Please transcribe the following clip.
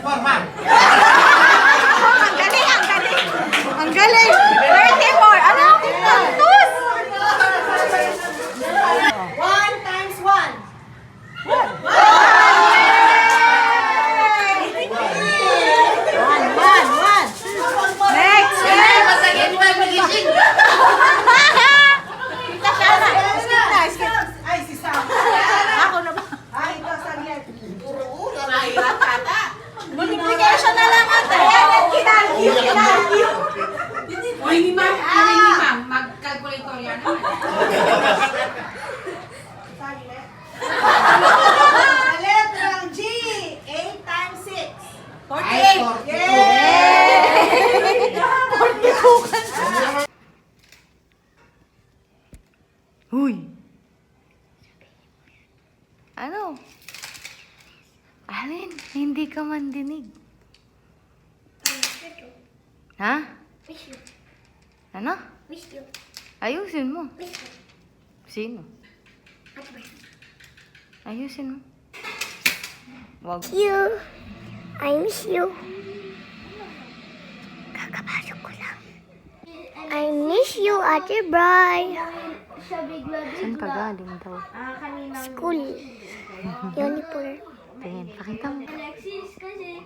24, ma'am. Ang galing, ang galing. Ang galing. 34. Ano? Tus! 1 times 1. Next. Ay, si Sam. Ako na ba? Ay, ito, saglit. Multiplication na lang ate. Kinalkyo. Uy, ni ma'am, mag-calculator yan naman. Saglit. Sa letrang G, 8 times 6. 48. Huy. Ano? Alin? Hindi ka man dinig. Ha? Wish you. Ano? Wish you. Ayusin mo. Wish you. Sino? Ate ba? Ayusin mo. Wag. You. I miss you. Kakapasok ko lang. I miss you, Ate Bri. Saan ka galing daw? School. Uniform. Tingin, pakita mo. Alexis kasi